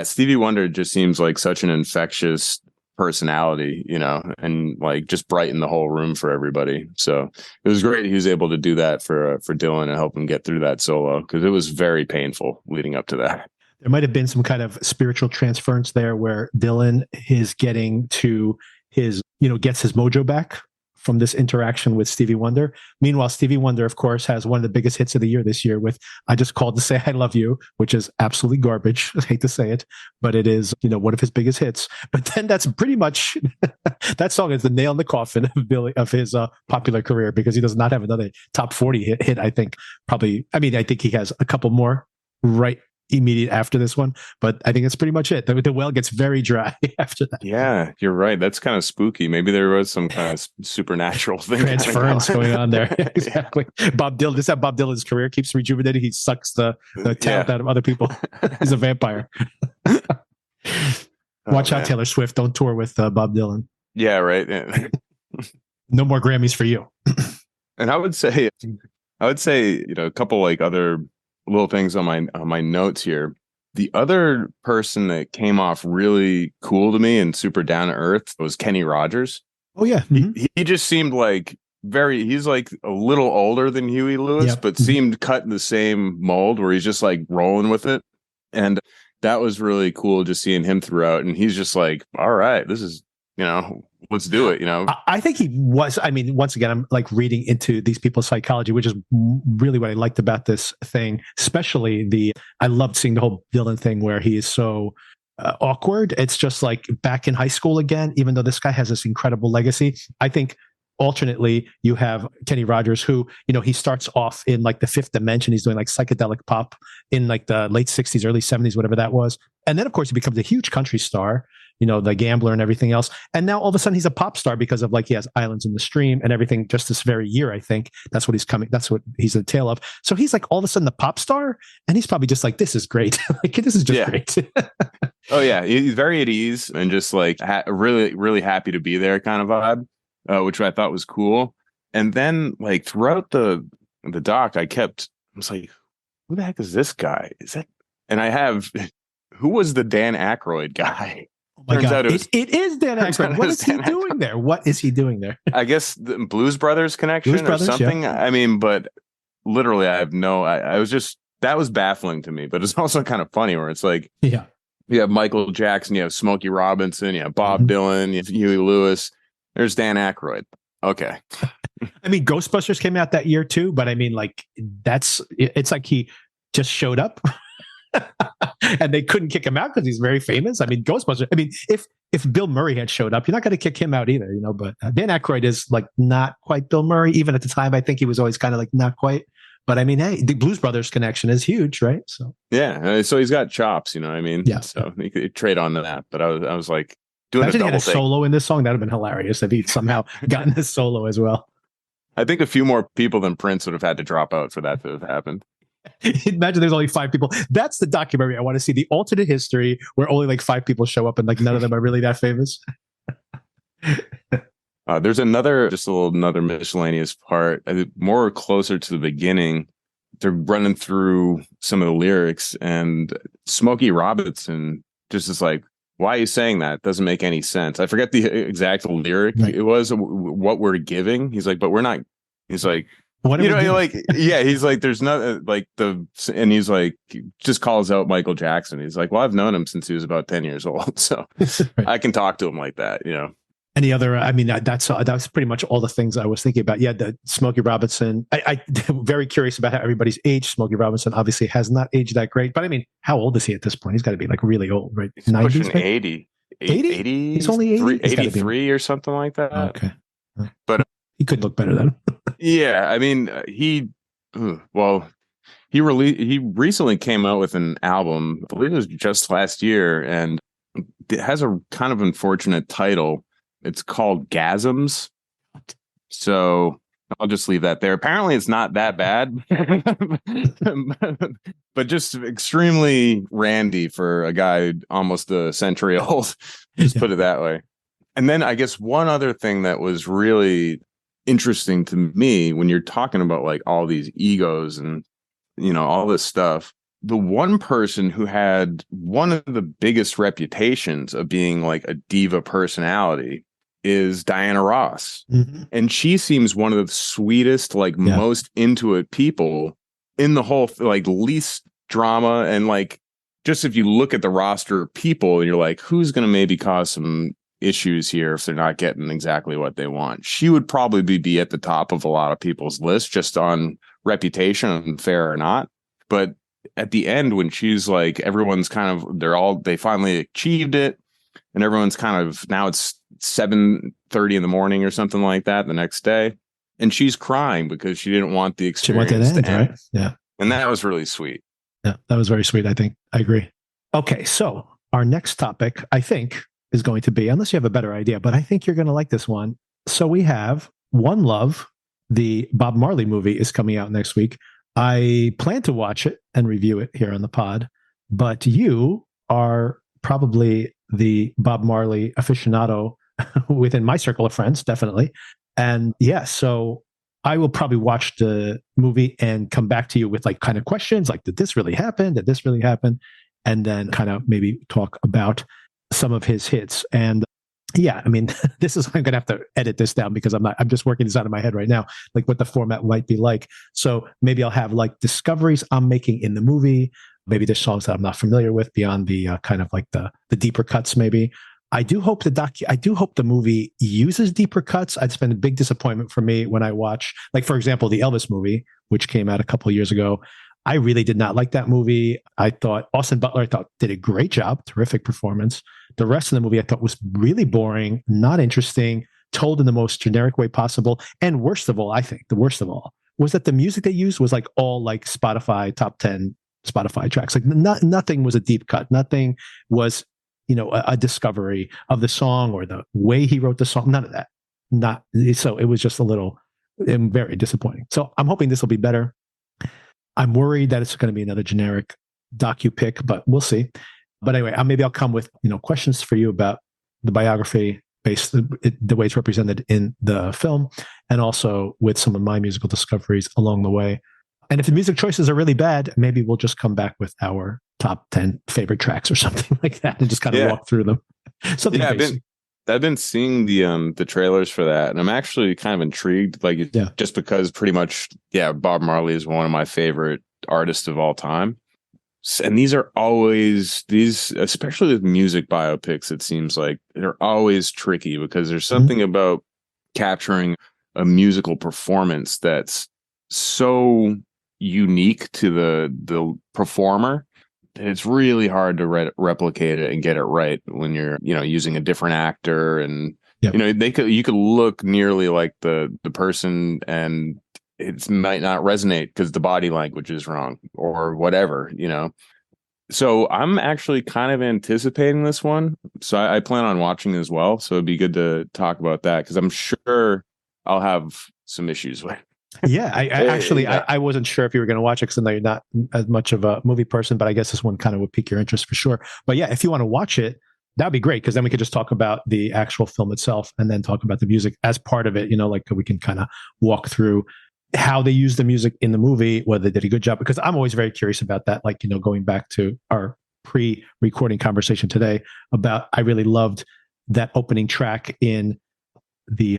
Stevie Wonder just seems like such an infectious personality, and just brighten the whole room for everybody. So it was great he was able to do that for Dylan and help him get through that solo, because it was very painful leading up to that. There might have been some kind of spiritual transference there where Dylan is getting to his, gets his mojo back from this interaction with Stevie Wonder. Meanwhile, Stevie Wonder, of course, has one of the biggest hits of the year this year with I Just Called to Say I Love You, which is absolutely garbage. I hate to say it, but it is, one of his biggest hits. But then that's pretty much, that song is the nail in the coffin of his popular career, because he does not have another top 40 hit, I think. Probably, I think he has a couple more right immediate after this one, but I think that's pretty much it. The well gets very dry after that. Yeah, you're right. That's kind of spooky. Maybe there was some kind of supernatural thing transference going on there. Exactly. Bob Dylan. This is how Bob Dylan's career keeps rejuvenating. He sucks the talent out of other people. He's a vampire. Watch out, Taylor Swift. Don't tour with Bob Dylan. Yeah, right. Yeah. No more Grammys for you. And I would say, a couple other little things on my notes here. The other person that came off really cool to me and super down to earth was Kenny Rogers. Oh yeah. Mm-hmm. He just seemed like he's like a little older than Huey Lewis, but seemed cut in the same mold where he's just rolling with it. And that was really cool, just seeing him throughout. And he's just like, all right, this is, let's do it. I think he was, once again, I'm reading into these people's psychology, which is really what I liked about this thing, especially I loved seeing the whole Dylan thing where he is so awkward. It's just back in high school again, even though this guy has this incredible legacy. I think alternately, you have Kenny Rogers, who, he starts off in like the fifth dimension. He's doing like psychedelic pop in like the late 60s, early 70s, whatever that was. And then, of course, he becomes a huge country star, the Gambler and everything else. And now all of a sudden he's a pop star because of like he has Islands in the Stream and everything just this very year, I think. That's what he's a tale of. So he's like all of a sudden the pop star, and he's probably just like, this is great. Like, this is just great. Oh, yeah. He's very at ease and just like really, really happy to be there kind of vibe. Which I thought was cool. And then like throughout the doc, I was like, who the heck is this guy? Is that? And who was the Dan Aykroyd guy? Oh my God. It is Dan Aykroyd. What is he doing there? What is he doing there? I guess the Blues Brothers connection or something. Yeah. I mean, but literally I have I was just, that was baffling to me, but it's also kind of funny where it's like, yeah, you have Michael Jackson, you have Smokey Robinson, you have Bob Dylan, you have Huey Lewis. There's Dan Aykroyd. Okay. I mean, Ghostbusters came out that year too, but I mean, like, it's like he just showed up and they couldn't kick him out because he's very famous. I mean, Ghostbusters, I mean, if Bill Murray had showed up, you're not going to kick him out either, but Dan Aykroyd is like not quite Bill Murray. Even at the time, I think he was always kind of like not quite. But I mean, hey, the Blues Brothers connection is huge, right? So yeah, so he's got chops, I mean? Yeah. So he could trade on to that. But I was like, imagine he had a solo in this song. That would have been hilarious if he'd somehow gotten a solo as well. I think a few more people than Prince would have had to drop out for that to have happened. Imagine there's only 5 people. That's the documentary I want to see, the alternate history where only like 5 people show up and like none of them are really that famous. There's another miscellaneous part, more closer to the beginning. They're running through some of the lyrics, and Smokey Robinson just is like, why are you saying that? Doesn't make any sense. I forget the exact lyric. Right. It was what we're giving. He's like, but we're not. He's like, what are we like? Yeah. He's like, there's not like and he's like, just calls out Michael Jackson. He's like, well, I've known him since he was about 10 years old, so right. I can talk to him like that. Any other? I mean, that's pretty much all the things I was thinking about. Yeah, the Smokey Robinson. I'm very curious about how everybody's aged. Smokey Robinson obviously has not aged that great, but I mean, how old is he at this point? He's got to be like really old, right? He's 90s, pushing 80. 80? He's only 80? 83 or something like that. Okay. But he could look better then. Yeah, I mean, he recently came out with an album, I believe it was just last year, and it has a kind of unfortunate title. It's called Gasms. So I'll just leave that there. Apparently it's not that bad, but just extremely randy for a guy almost a century old. Just put it that way. And then I guess one other thing that was really interesting to me when you're talking about like all these egos and, all this stuff, the one person who had one of the biggest reputations of being like a diva personality is Diana Ross. Mm-hmm. And she seems one of the sweetest, like most into it people in the whole, like least drama. And like, just if you look at the roster of people and you're like, who's going to maybe cause some issues here if they're not getting exactly what they want? She would probably be at the top of a lot of people's list just on reputation, fair or not. But at the end, when she's like, everyone's kind of, they finally achieved it. And everyone's kind of, now it's 7:30 in the morning or something like that the next day. And she's crying because she didn't want the experience to end. Right? Yeah. And that was really sweet. Yeah, that was very sweet, I think. I agree. Okay, so our next topic, I think, is going to be, unless you have a better idea, but I think you're going to like this one. So we have One Love, the Bob Marley movie is coming out next week. I plan to watch it and review it here on the pod, but you are probably the Bob Marley aficionado within my circle of friends, definitely. And yeah, so I will probably watch the movie and come back to you with like kind of questions like, did this really happen? Did this really happen? And then kind of maybe talk about some of his hits. And yeah, I mean, I'm going to have to edit this down because I'm just working this out in my head right now, like what the format might be like. So maybe I'll have like discoveries I'm making in the movie. Maybe there's songs that I'm not familiar with beyond the kind of like the deeper cuts. Maybe I do hope the movie uses deeper cuts. It's been a big disappointment for me when I watch, like, for example, the Elvis movie, which came out a couple of years ago. I really did not like that movie. I thought Austin Butler, did a great job, terrific performance. The rest of the movie I thought was really boring, not interesting, told in the most generic way possible. And worst of all, I think the worst of all was that the music they used was like all like Spotify top 10 Spotify tracks. Like nothing was a deep cut. Nothing was, a discovery of the song or the way he wrote the song. None of that. So it was just a little very disappointing. So I'm hoping this will be better. I'm worried that it's going to be another generic docu pick, but we'll see. But anyway, maybe I'll come with questions for you about the biography based the way it's represented in the film, and also with some of my musical discoveries along the way. And if the music choices are really bad, maybe we'll just come back with our top 10 favorite tracks or something like that, and just kind of walk through them. Something basic. I've been seeing the trailers for that, and I'm actually kind of intrigued. Just because pretty much, Bob Marley is one of my favorite artists of all time. And these are always especially with music biopics, it seems like they're always tricky because there's something about capturing a musical performance that's so unique to the performer. It's really hard to replicate it and get it right when you're, using a different actor, and you could look nearly like the person, and it might not resonate because the body language is wrong or whatever, So I'm actually kind of anticipating this one. So I plan on watching as well. So it'd be good to talk about that because I'm sure I'll have some issues with. Yeah, I wasn't sure if you were going to watch it because I know you're not as much of a movie person, but I guess this one kind of would pique your interest for sure. But yeah, if you want to watch it, that'd be great because then we could just talk about the actual film itself and then talk about the music as part of it. Like we can kind of walk through how they use the music in the movie, whether they did a good job. Because I'm always very curious about that. Like, going back to our pre-recording conversation today about, I really loved that opening track in the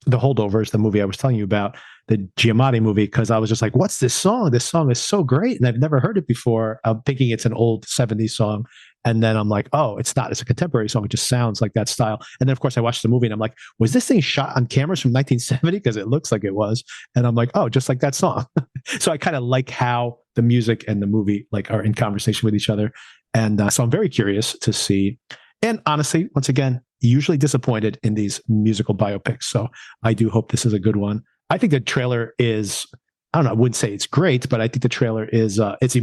Holdovers, the movie I was telling you about, the Giamatti movie, because I was just like, what's this song? This song is so great. And I've never heard it before. I'm thinking it's an old 70s song. And then I'm like, oh, it's not. It's a contemporary song. It just sounds like that style. And then, of course, I watched the movie and I'm like, was this thing shot on cameras from 1970? Because it looks like it was. And I'm like, oh, just like that song. So I kind of like how the music and the movie are in conversation with each other. And so I'm very curious to see. And honestly, once again, usually disappointed in these musical biopics. So I do hope this is a good one. I think the trailer is, I don't know, I wouldn't say it's great, but I think the trailer is it's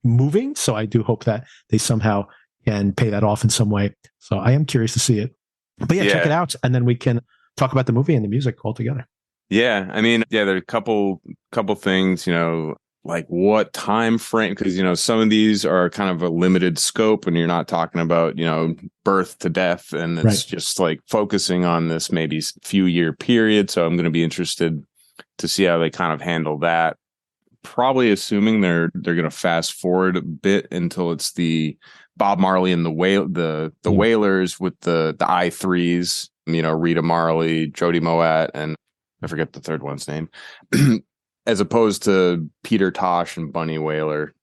moving. So I do hope that they somehow can pay that off in some way. So I am curious to see it. But check it out, and then we can talk about the movie and the music all together. Yeah, I mean, there are a couple things, like what time frame, because some of these are kind of a limited scope and you're not talking about birth to death, and it's just like focusing on this maybe few year period. So I'm going to be interested to see how they kind of handle that, probably assuming they're going to fast forward a bit until it's the Bob Marley and the Wailers with the I3s, Rita Marley, Jody Moat, and I forget the third one's name. As opposed to Peter Tosh and Bunny Wailer,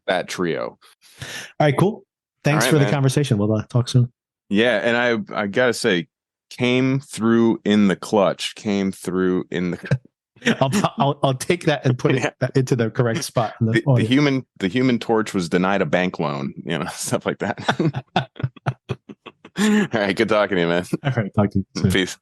that trio. All right, cool. Thanks for the conversation. We'll talk soon. Yeah, and I gotta say, came through in the clutch. I'll take that and put it into the correct spot. The Human Torch was denied a bank loan. Stuff like that. All right, good talking to you, man. All right, talk to you soon. Peace.